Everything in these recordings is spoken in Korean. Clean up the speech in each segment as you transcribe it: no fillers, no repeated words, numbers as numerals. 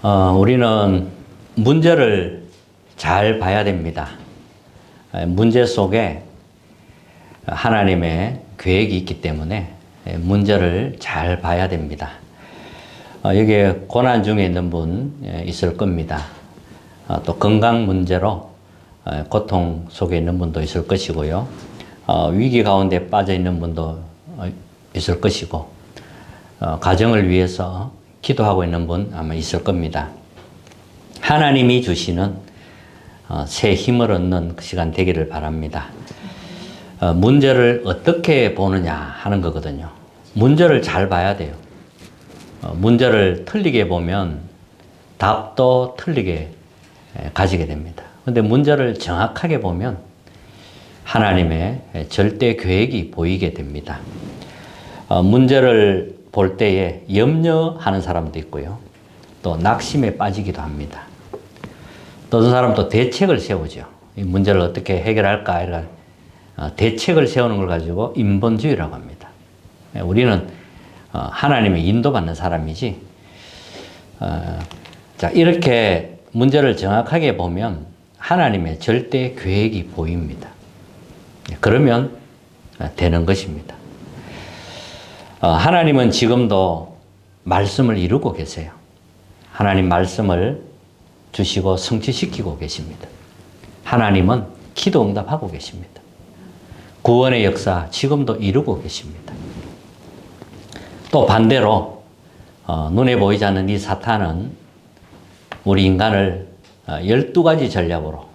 우리는 문제를 잘 봐야 됩니다. 문제 속에 하나님의 계획이 있기 때문에 문제를 잘 봐야 됩니다. 여기에 고난 중에 있는 분 있을 겁니다. 또 건강 문제로 고통 속에 있는 분도 있을 것이고요. 위기 가운데 빠져 있는 분도 있을 것이고, 가정을 위해서 기도하고 있는 분 아마 있을 겁니다. 하나님이 주시는 새 힘을 얻는 시간 되기를 바랍니다. 문제를 어떻게 보느냐 하는 거거든요. 문제를 잘 봐야 돼요. 문제를 틀리게 보면 답도 틀리게 가지게 됩니다. 근데 문제를 정확하게 보면 하나님의 절대 계획이 보이게 됩니다. 문제를 볼 때에 염려하는 사람도 있고요. 또 낙심에 빠지기도 합니다. 또 어떤 사람도 대책을 세우죠. 이 문제를 어떻게 해결할까 이런 대책을 세우는 걸 가지고 인본주의라고 합니다. 우리는 하나님의 인도받는 사람이지. 자, 이렇게 문제를 정확하게 보면 하나님의 절대 계획이 보입니다. 그러면 되는 것입니다. 하나님은 지금도 말씀을 이루고 계세요. 하나님 말씀을 주시고 성취시키고 계십니다. 하나님은 기도 응답하고 계십니다. 구원의 역사 지금도 이루고 계십니다. 또 반대로 눈에 보이지 않는 이 사탄은 우리 인간을 12가지 전략으로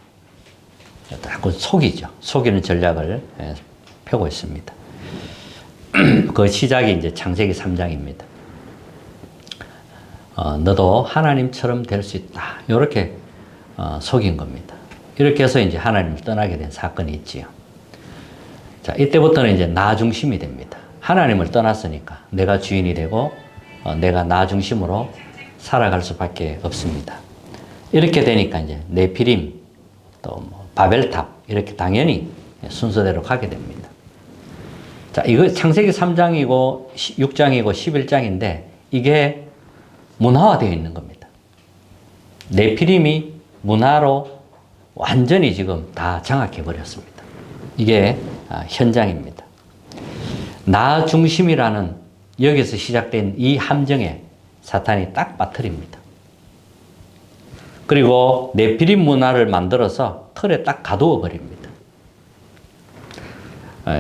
자꾸 속이죠. 속이는 전략을 펴고 있습니다. 그 시작이 이제 창세기 3장입니다. 너도 하나님처럼 될 수 있다. 이렇게 속인 겁니다. 이렇게 해서 이제 하나님을 떠나게 된 사건이 있지요. 자, 이때부터는 이제 나 중심이 됩니다. 하나님을 떠났으니까 내가 주인이 되고 내가 나 중심으로 살아갈 수밖에 없습니다. 이렇게 되니까 이제 네피림, 또 뭐 바벨탑 이렇게 당연히 순서대로 가게 됩니다. 자, 이거 창세기 3장이고 6장이고 11장인데 이게 문화화되어 있는 겁니다. 네피림이 문화로 완전히 지금 다 장악해 버렸습니다. 이게 현장입니다. 나 중심이라는 여기서 시작된 이 함정에 사탄이 딱 빠뜨립니다. 그리고 네피림 문화를 만들어서 틀에 딱 가두어 버립니다.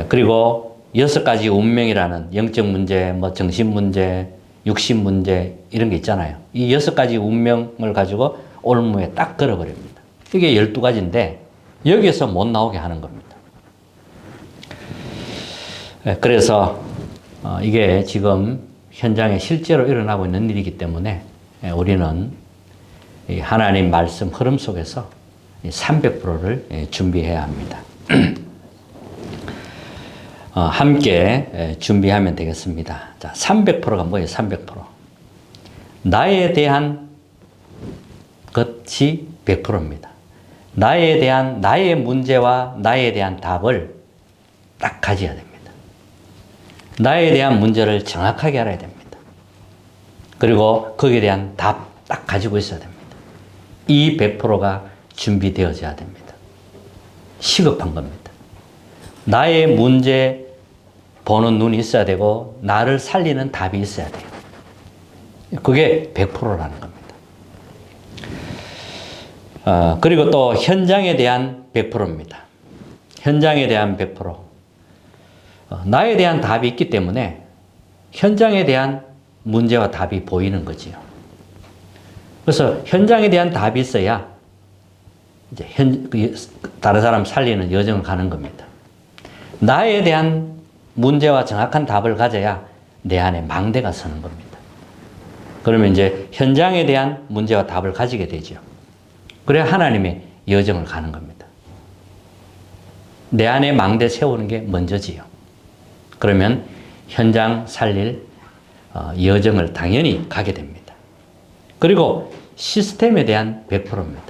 그리고 6가지 운명이라는 영적 문제, 뭐 정신 문제, 육신 문제 이런 게 있잖아요. 이 6가지 운명을 가지고 올무에 딱 걸어버립니다. 이게 12가지인데 여기서 못 나오게 하는 겁니다. 그래서 이게 지금 현장에 실제로 일어나고 있는 일이기 때문에 우리는 하나님 말씀 흐름 속에서 300%를 준비해야 합니다. 함께 준비하면 되겠습니다. 자, 300%가 뭐예요? 300%. 나에 대한 것이 100%입니다. 나에 대한 나의 문제와 나에 대한 답을 딱 가져야 됩니다. 나에 대한 문제를 정확하게 알아야 됩니다. 그리고 거기에 대한 답 딱 가지고 있어야 됩니다. 이 100%가 준비되어져야 됩니다. 시급한 겁니다. 나의 문제 보는 눈이 있어야 되고 나를 살리는 답이 있어야 돼요. 그게 100%라는 겁니다. 그리고 또 현장에 대한 100%입니다. 현장에 대한 100%. 나에 대한 답이 있기 때문에 현장에 대한 문제와 답이 보이는 거지요. 그래서 현장에 대한 답이 있어야 이제 다른 사람 살리는 여정을 가는 겁니다. 나에 대한 문제와 정확한 답을 가져야 내 안에 망대가 서는 겁니다. 그러면 이제 현장에 대한 문제와 답을 가지게 되죠. 그래야 하나님의 여정을 가는 겁니다. 내 안에 망대 세우는 게 먼저지요. 그러면 현장 살릴 여정을 당연히 가게 됩니다. 그리고 시스템에 대한 100%입니다.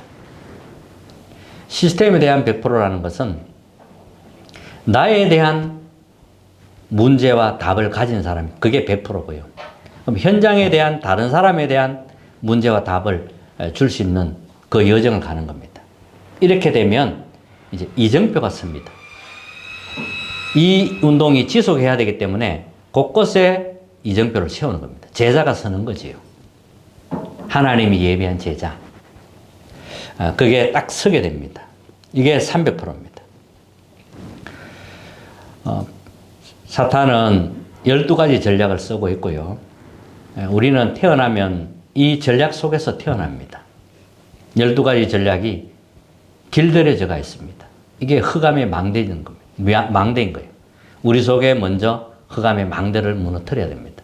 시스템에 대한 100%라는 것은 나에 대한 문제와 답을 가진 사람, 그게 100%고요. 그럼 현장에 대한 다른 사람에 대한 문제와 답을 줄 수 있는 그 여정을 가는 겁니다. 이렇게 되면 이제 이정표가 섭니다. 이 운동이 지속해야 되기 때문에 곳곳에 이정표를 세우는 겁니다. 제자가 서는 거지요. 하나님이 예비한 제자. 그게 딱 서게 됩니다. 이게 300%입니다. 사탄은 12가지 전략을 쓰고 있고요. 우리는 태어나면 이 전략 속에서 태어납니다. 12가지 전략이 길들여져가 있습니다. 이게 흑암의 망대인 겁니다. 망대인 거예요. 우리 속에 먼저 흑암의 망대를 무너뜨려야 됩니다.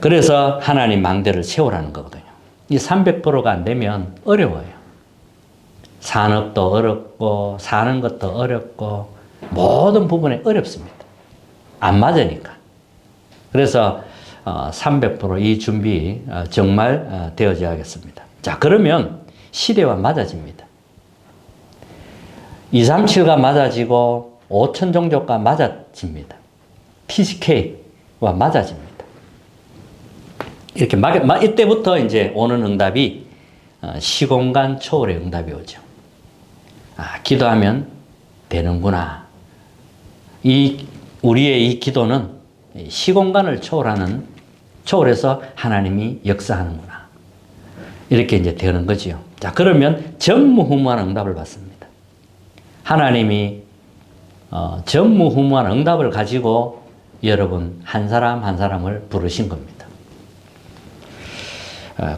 그래서 하나님 망대를 세우라는 거거든요. 이 300%가 안 되면 어려워요. 산업도 어렵고 사는 것도 어렵고 모든 부분에 어렵습니다. 안 맞으니까. 그래서 300%이 준비 정말 되어져야겠습니다. 자, 그러면 시대와 맞아집니다. 237가 맞아지고 5천 종족과 맞아집니다. TCK와 맞아집니다. 이렇게 이때부터 이제 오는 응답이 시공간 초월의 응답이 오죠. 기도하면 되는구나. 우리의 이 기도는 시공간을 초월해서 하나님이 역사하는구나. 이렇게 이제 되는 거지요. 자, 그러면 전무후무한 응답을 받습니다. 하나님이 전무후무한 응답을 가지고 여러분 한 사람 한 사람을 부르신 겁니다.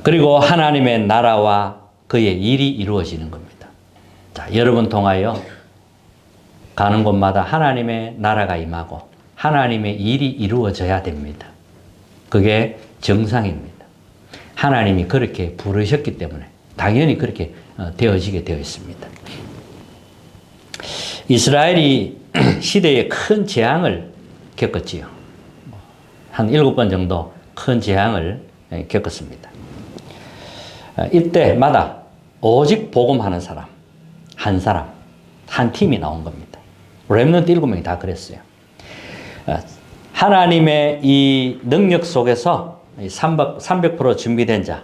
그리고 하나님의 나라와 그의 일이 이루어지는 겁니다. 자, 여러분 통하여 가는 곳마다 하나님의 나라가 임하고 하나님의 일이 이루어져야 됩니다. 그게 정상입니다. 하나님이 그렇게 부르셨기 때문에 당연히 그렇게 되어지게 되어 있습니다. 이스라엘이 시대에 큰 재앙을 겪었지요. 한 7번 정도 큰 재앙을 겪었습니다. 이때마다 오직 복음하는 사람, 한 팀이 나온 겁니다. 렘넌트 7명이 다 그랬어요. 하나님의 이 능력 속에서 300% 준비된 자,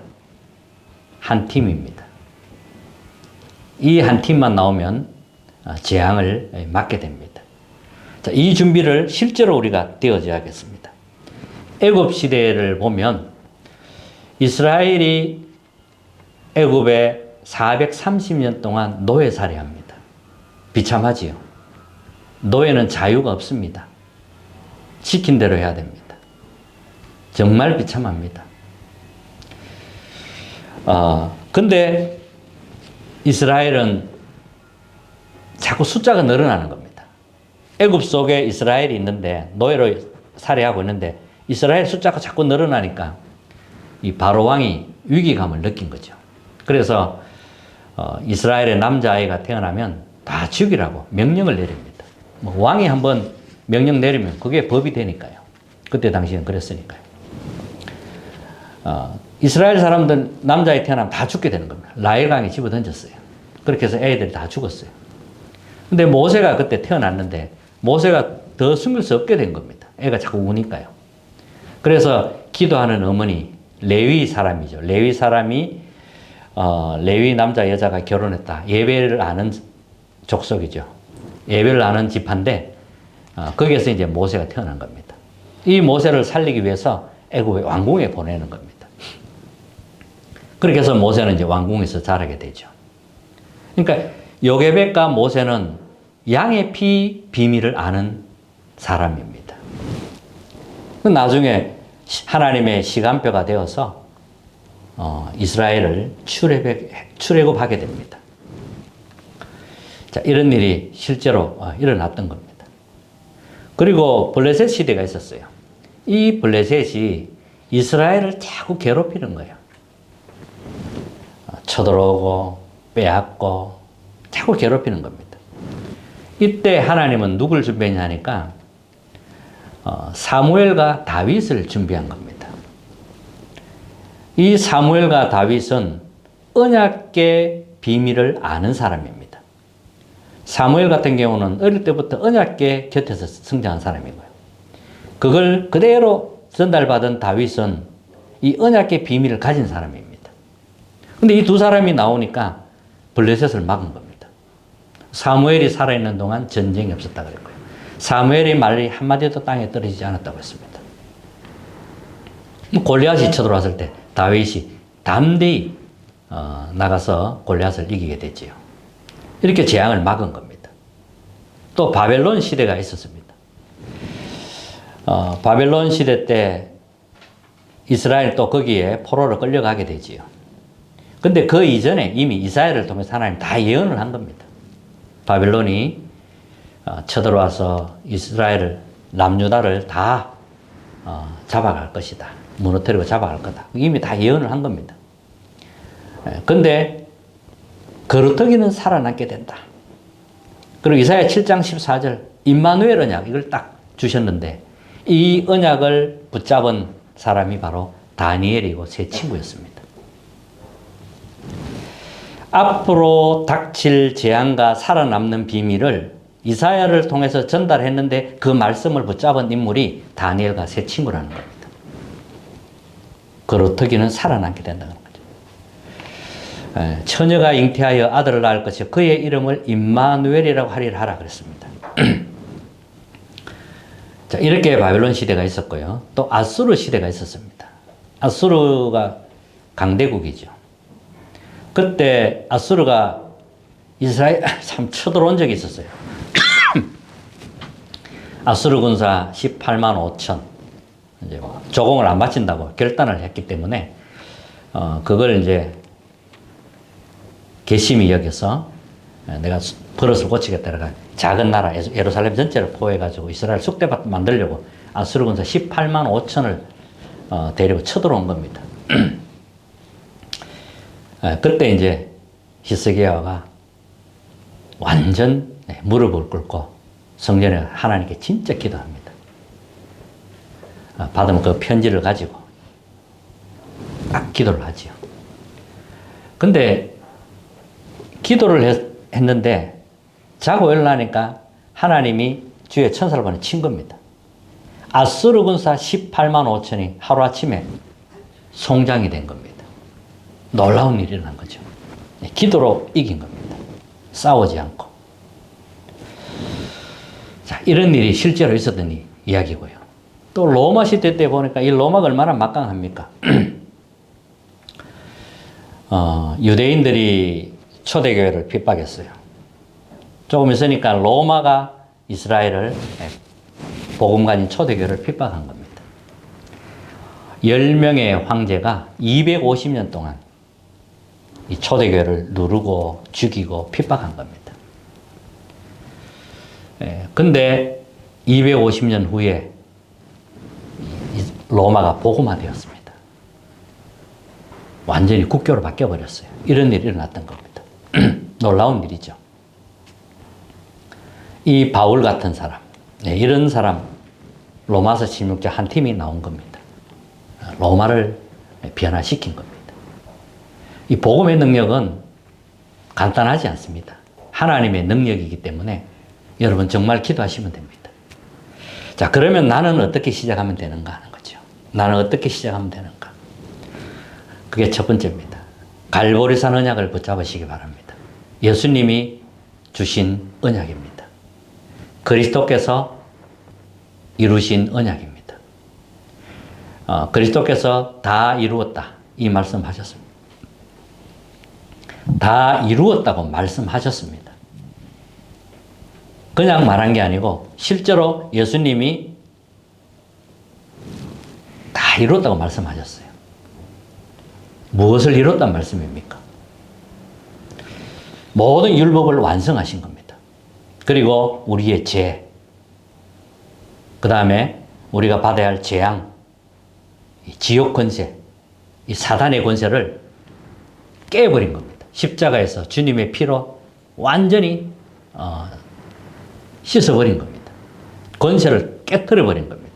한 팀입니다. 이 한 팀만 나오면 재앙을 맞게 됩니다. 자, 이 준비를 실제로 우리가 되어져야겠습니다. 애굽 시대를 보면 이스라엘이 애굽에 430년 동안 노예살이합니다. 비참하지요. 노예는 자유가 없습니다. 시킨 대로 해야 됩니다. 정말 비참합니다. 근데 이스라엘은 자꾸 숫자가 늘어나는 겁니다. 애굽 속에 이스라엘이 있는데 노예로 살해하고 있는데 이스라엘 숫자가 자꾸 늘어나니까 이 바로 왕이 위기감을 느낀 거죠. 그래서 이스라엘의 남자아이가 태어나면 다 죽이라고 명령을 내립니다. 왕이 한번 명령 내리면 그게 법이 되니까요. 그때 당시엔 그랬으니까요. 이스라엘 사람들 남자아이 태어나면 다 죽게 되는 겁니다. 나일강에 집어 던졌어요. 그렇게 해서 애들이 다 죽었어요. 근데 모세가 그때 태어났는데 모세가 더 숨길 수 없게 된 겁니다. 애가 자꾸 우니까요. 그래서 기도하는 어머니 레위 사람이죠. 레위 사람이 레위 남자 여자가 결혼했다. 예배를 아는 족속이죠. 예배를 아는 지파인데 거기에서 이제 모세가 태어난 겁니다. 이 모세를 살리기 위해서 애굽의 왕궁에 보내는 겁니다. 그렇게 해서 모세는 이제 왕궁에서 자라게 되죠. 그러니까 요게벳과 모세는 양의 피 비밀을 아는 사람입니다. 나중에 하나님의 시간표가 되어서 이스라엘을 출애굽하게 됩니다. 자, 이런 일이 실제로 일어났던 겁니다. 그리고 블레셋 시대가 있었어요. 이 블레셋이 이스라엘을 자꾸 괴롭히는 거예요. 쳐들어오고 빼앗고 자꾸 괴롭히는 겁니다. 이때 하나님은 누굴 준비했냐니까 사무엘과 다윗을 준비한 겁니다. 이 사무엘과 다윗은 언약의 비밀을 아는 사람입니다. 사무엘 같은 경우는 어릴 때부터 언약의 곁에서 성장한 사람이고요. 그걸 그대로 전달받은 다윗은 이 언약의 비밀을 가진 사람입니다. 근데 이 두 사람이 나오니까 블레셋을 막은 겁니다. 사무엘이 살아있는 동안 전쟁이 없었다 그랬고요. 사무엘의 말이 한마디도 땅에 떨어지지 않았다고 했습니다. 골리앗이 쳐들어왔을 때 다윗이 담대히 나가서 골리앗을 이기게 됐지요. 이렇게 재앙을 막은 겁니다. 또 바벨론 시대가 있었습니다. 바벨론 시대 때 이스라엘 또 거기에 포로로 끌려가게 되지요. 근데 그 이전에 이미 이사야를 통해서 하나님 다 예언을 한 겁니다. 바벨론이 쳐들어와서 이스라엘을, 남유다를 다 잡아갈 것이다. 무너뜨리고 잡아갈 거다. 이미 다 예언을 한 겁니다. 근데 거루터기는 살아남게 된다. 그리고 이사야 7장 14절 임마누엘 언약 이걸 딱 주셨는데 이 언약을 붙잡은 사람이 바로 다니엘이고 세 친구였습니다. 앞으로 닥칠 재앙과 살아남는 비밀을 이사야를 통해서 전달했는데 그 말씀을 붙잡은 인물이 다니엘과 세 친구라는 겁니다. 거루터기는 살아남게 된다는 거죠. 처녀가 잉태하여 아들을 낳을 것이요 그의 이름을 임마누엘이라고 하리라 하라 그랬습니다. 자, 이렇게 바벨론 시대가 있었고요. 또 아수르 시대가 있었습니다. 아수르가 강대국이죠. 그때 아수르가 이스라엘 참 쳐들어온 적이 있었어요. 아수르 군사 18만 5천 이제 조공을 안 바친다고 결단을 했기 때문에 그걸 이제 괘씸히 여겨서 내가 버릇을 고치겠다. 그러니까 작은 나라 예루살렘 전체를 포획해가지고 이스라엘 쑥대밭 만들려고 아수르 군사 18만 5천을 데리고 쳐들어온 겁니다. 그때 이제 히스기야가 완전 무릎을 꿇고 성전에 하나님께 진짜 기도합니다. 받은 그 편지를 가지고 딱 기도를 하지요. 근데 기도를 했는데 자고 일어나니까 하나님이 주의 천사를 보내 친 겁니다. 아수르 군사 18만 5천이 하루아침에 송장이 된 겁니다. 놀라운 일이 일어난 거죠. 기도로 이긴 겁니다. 싸우지 않고. 자, 이런 일이 실제로 있었던 이야기고요. 또 로마 시대 때 보니까 이 로마가 얼마나 막강합니까? 유대인들이 초대교회를 핍박했어요. 조금 있으니까 로마가 이스라엘을 복음가진 초대교회를 핍박한 겁니다. 10명의 황제가 250년 동안 이 초대교회를 누르고 죽이고 핍박한 겁니다. 근데 250년 후에 로마가 복음화되었습니다. 완전히 국교로 바뀌어버렸어요. 이런 일이 일어났던 겁니다. 놀라운 일이죠. 이 바울 같은 사람, 이런 사람, 로마서 16장 한 팀이 나온 겁니다. 로마를 변화시킨 겁니다. 이 복음의 능력은 간단하지 않습니다. 하나님의 능력이기 때문에 여러분 정말 기도하시면 됩니다. 자, 그러면 나는 어떻게 시작하면 되는가 하는 거죠. 나는 어떻게 시작하면 되는가. 그게 첫 번째입니다. 갈보리산 언약을 붙잡으시기 바랍니다. 예수님이 주신 언약입니다. 그리스도께서 이루신 언약입니다. 그리스도께서 다 이루었다. 이 말씀하셨습니다. 다 이루었다고 말씀하셨습니다. 그냥 말한 게 아니고 실제로 예수님이 다 이뤘다고 말씀하셨어요. 무엇을 이뤘단 말씀입니까? 모든 율법을 완성하신 겁니다. 그리고 우리의 죄, 그 다음에 우리가 받아야 할 재앙, 이 지옥 권세, 이 사단의 권세를 깨버린 겁니다. 십자가에서 주님의 피로 완전히 씻어버린 겁니다. 권세를 깨트려버린 겁니다.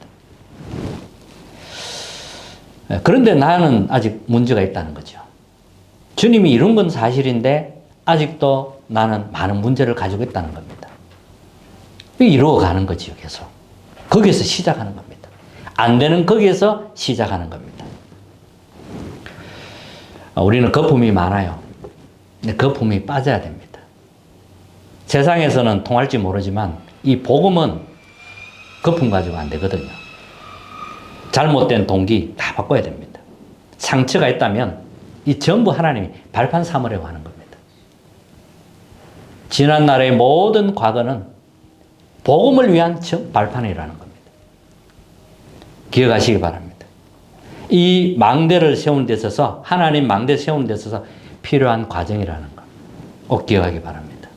그런데 나는 아직 문제가 있다는 거죠. 주님이 이룬 건 사실인데 아직도 나는 많은 문제를 가지고 있다는 겁니다. 이루어가는 거지요, 계속. 거기에서 시작하는 겁니다. 안 되는 거기에서 시작하는 겁니다. 우리는 거품이 많아요. 근데 거품이 빠져야 됩니다. 세상에서는 통할지 모르지만 이 복음은 거품 가지고 안 되거든요. 잘못된 동기 다 바꿔야 됩니다. 상처가 있다면 이 전부 하나님이 발판 삼으려고 하는 겁니다. 지난날의 모든 과거는 복음을 위한 발판이라는 겁니다. 기억하시기 바랍니다. 이 망대를 세우는 데 있어서, 하나님 망대 세우는 데 있어서 필요한 과정이라는 거 꼭 기억하기 바랍니다.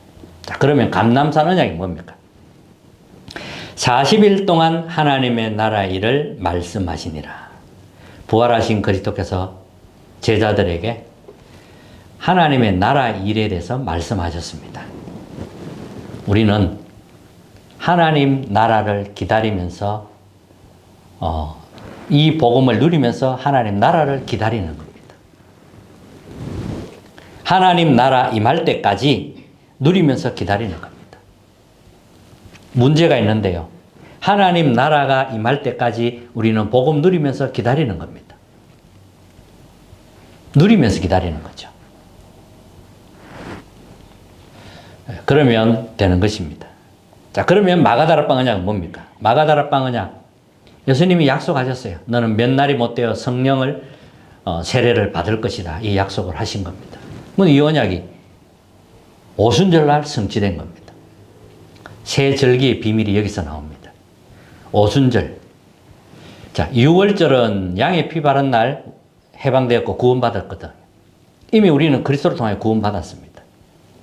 자, 그러면 감람산 언약이 뭡니까? 40일 동안 하나님의 나라 일을 말씀하시니라. 부활하신 그리스도께서 제자들에게 하나님의 나라 일에 대해서 말씀하셨습니다. 우리는 하나님 나라를 기다리면서 이 복음을 누리면서 하나님 나라를 기다리는 겁니다. 하나님 나라 임할 때까지 누리면서 기다리는 겁니다. 문제가 있는데요. 하나님 나라가 임할 때까지 우리는 복음 누리면서 기다리는 겁니다. 누리면서 기다리는 거죠. 그러면 되는 것입니다. 자, 그러면 마가다락방 언약은 뭡니까? 마가다락방 언약. 예수님이 약속하셨어요. 너는 몇 날이 못 되어 성령을 세례를 받을 것이다. 이 약속을 하신 겁니다. 이 언약이 오순절날 성취된 겁니다. 새 절기의 비밀이 여기서 나옵니다. 오순절. 자, 6월절은 양의 피 바른 날 해방되었고 구원받았거든. 이미 우리는 그리스도를 통해 구원받았습니다.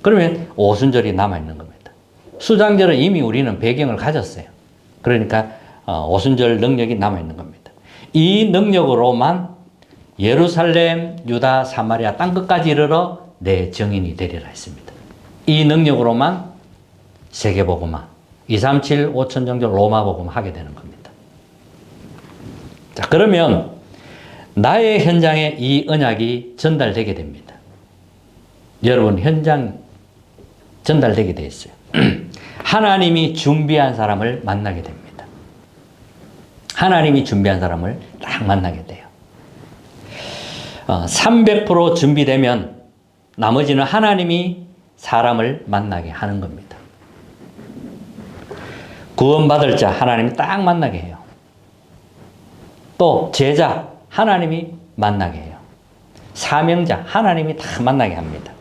그러면 오순절이 남아있는 겁니다. 수장절은 이미 우리는 배경을 가졌어요. 그러니까 오순절 능력이 남아있는 겁니다. 이 능력으로만 예루살렘, 유다, 사마리아 땅끝까지 이르러 내 증인이 되리라 했습니다. 이 능력으로만 세계복음화, 237, 5천 정도 로마복음 하게 되는 겁니다. 자, 그러면 나의 현장에 이 언약이 전달되게 됩니다. 여러분 현장 전달되게 되어 있어요. 하나님이 준비한 사람을 만나게 됩니다. 하나님이 준비한 사람을 딱 만나게 돼요. 300% 준비되면 나머지는 하나님이 사람을 만나게 하는 겁니다. 구원받을 자 하나님이 딱 만나게 해요. 또 제자 하나님이 만나게 해요. 사명자 하나님이 다 만나게 합니다.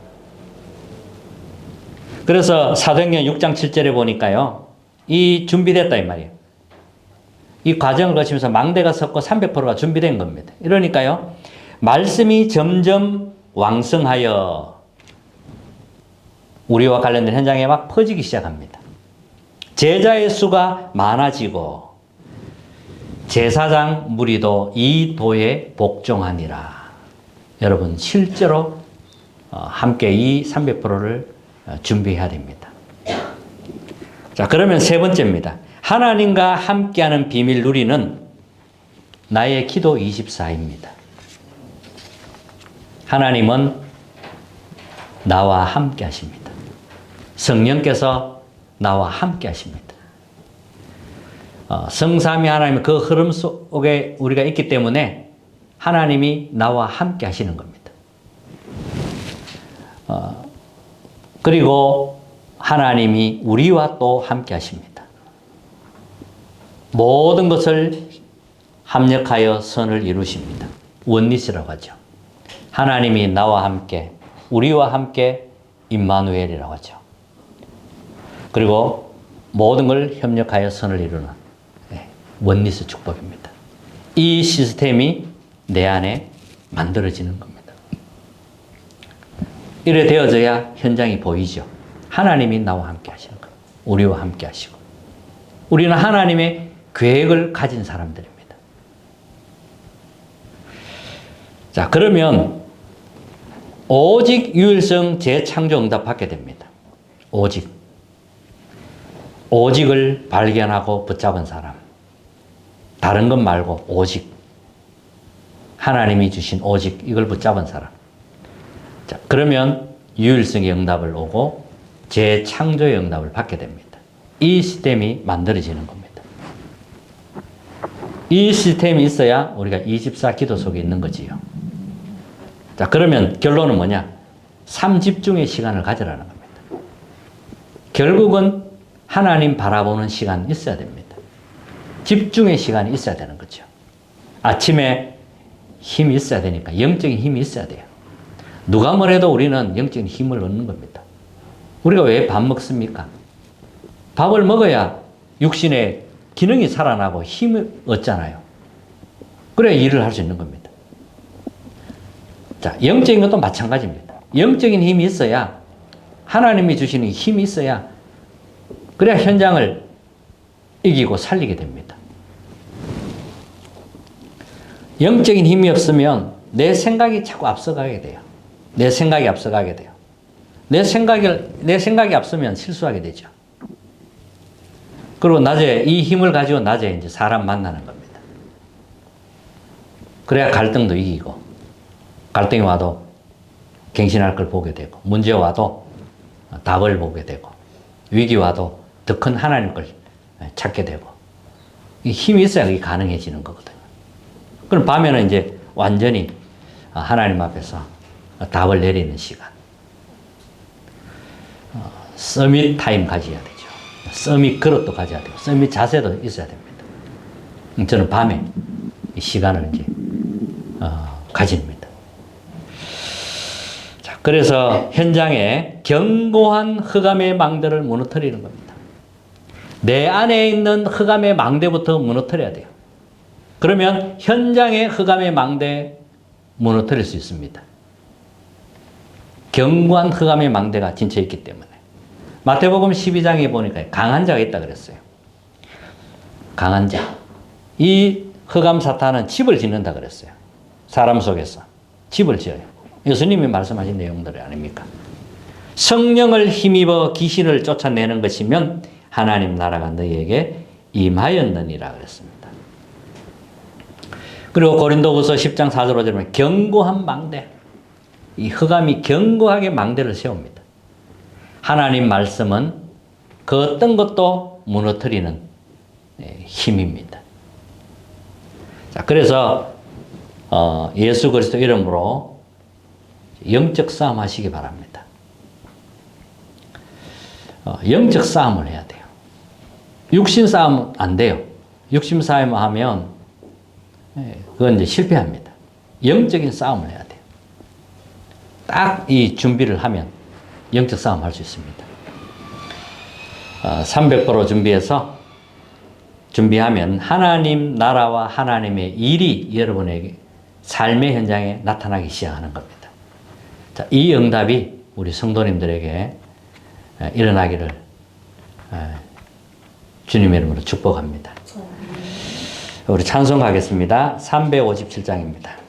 그래서 사도행전 6장 7절에 보니까요. 이 준비됐다 이 말이에요. 이 과정을 거치면서 망대가 섰고 300%가 준비된 겁니다. 이러니까요. 말씀이 점점 왕성하여 우리와 관련된 현장에 막 퍼지기 시작합니다. 제자의 수가 많아지고 제사장 무리도 이 도에 복종하니라. 여러분 실제로 함께 이 300%를 준비해야 됩니다. 자, 그러면 세 번째입니다. 하나님과 함께하는 비밀 누리는 나의 기도 24입니다. 하나님은 나와 함께 하십니다. 성령께서 나와 함께 하십니다. 성삼위 하나님의 그 흐름 속에 우리가 있기 때문에 하나님이 나와 함께 하시는 겁니다. 그리고 하나님이 우리와 또 함께 하십니다. 모든 것을 합력하여 선을 이루십니다. 원리스라고 하죠. 하나님이 나와 함께, 우리와 함께 임마누엘이라고 하죠. 그리고 모든 걸 협력하여 선을 이루는 원리스 축복입니다. 이 시스템이 내 안에 만들어지는 겁니다. 이래 되어져야 현장이 보이죠. 하나님이 나와 함께 하시는 거예요. 우리와 함께 하시고. 우리는 하나님의 계획을 가진 사람들입니다. 자, 그러면 오직 유일성 재창조 응답 받게 됩니다. 오직을 발견하고 붙잡은 사람. 다른 것 말고 오직. 하나님이 주신 오직 이걸 붙잡은 사람. 자, 그러면 유일성의 응답을 오고 재창조의 응답을 받게 됩니다. 이 시스템이 만들어지는 겁니다. 이 시스템이 있어야 우리가 24 기도 속에 있는 거지요. 자, 그러면 결론은 뭐냐? 삶 집중의 시간을 가지라는 겁니다. 결국은 하나님 바라보는 시간이 있어야 됩니다. 집중의 시간이 있어야 되는 거죠. 아침에 힘이 있어야 되니까 영적인 힘이 있어야 돼요. 누가 뭐래도 우리는 영적인 힘을 얻는 겁니다. 우리가 왜 밥 먹습니까? 밥을 먹어야 육신의 기능이 살아나고 힘을 얻잖아요. 그래야 일을 할 수 있는 겁니다. 자, 영적인 것도 마찬가지입니다. 영적인 힘이 있어야, 하나님이 주시는 힘이 있어야, 그래야 현장을 이기고 살리게 됩니다. 영적인 힘이 없으면 내 생각이 자꾸 앞서가게 돼요. 내 생각이 앞서가게 돼요. 내 생각이 앞서면 실수하게 되죠. 그리고 낮에 이 힘을 가지고 낮에 이제 사람 만나는 겁니다. 그래야 갈등도 이기고, 갈등이 와도 갱신할 걸 보게 되고, 문제 와도 답을 보게 되고, 위기 와도 더 큰 하나님 걸 찾게 되고, 이 힘이 있어야 그게 가능해지는 거거든요. 그럼 밤에는 이제 완전히 하나님 앞에서 답을 내리는 시간. 서밋 타임 가져야 되죠. 서밋 그릇도 가져야 되고, 서밋 자세도 있어야 됩니다. 저는 밤에 이 시간을 이제 가집니다. 자, 그래서 현장에 견고한 흑암의 망대를 무너뜨리는 겁니다. 내 안에 있는 흑암의 망대부터 무너뜨려야 돼요. 그러면 현장의 흑암의 망대 무너뜨릴 수 있습니다. 견고한 흑암의 망대가 진짜 있기 때문에. 마태복음 12장에 보니까 강한 자가 있다 그랬어요. 강한 자. 이 흑암 사탄은 집을 짓는다 그랬어요. 사람 속에서 집을 지어요. 예수님이 말씀하신 내용들 아닙니까? 성령을 힘입어 귀신을 쫓아내는 것이면 하나님 나라가 너희에게 임하였느니라 그랬습니다. 그리고 고린도후서 10장 4절 5절에 보면 견고한 망대. 이 흑암이 견고하게 망대를 세웁니다. 하나님 말씀은 그 어떤 것도 무너뜨리는 힘입니다. 자, 그래서 예수 그리스도 이름으로 영적 싸움 하시기 바랍니다. 영적 싸움을 해야 돼요. 육신 싸움은 안 돼요. 육신 싸움 하면 그건 이제 실패합니다. 영적인 싸움을 해야 돼요. 딱 이 준비를 하면 영적 싸움 할 수 있습니다. 300% 준비하면 하나님 나라와 하나님의 일이 여러분에게 삶의 현장에 나타나기 시작하는 겁니다. 자, 이 응답이 우리 성도님들에게 일어나기를 주님의 이름으로 축복합니다. 우리 찬송하겠습니다. 357장입니다.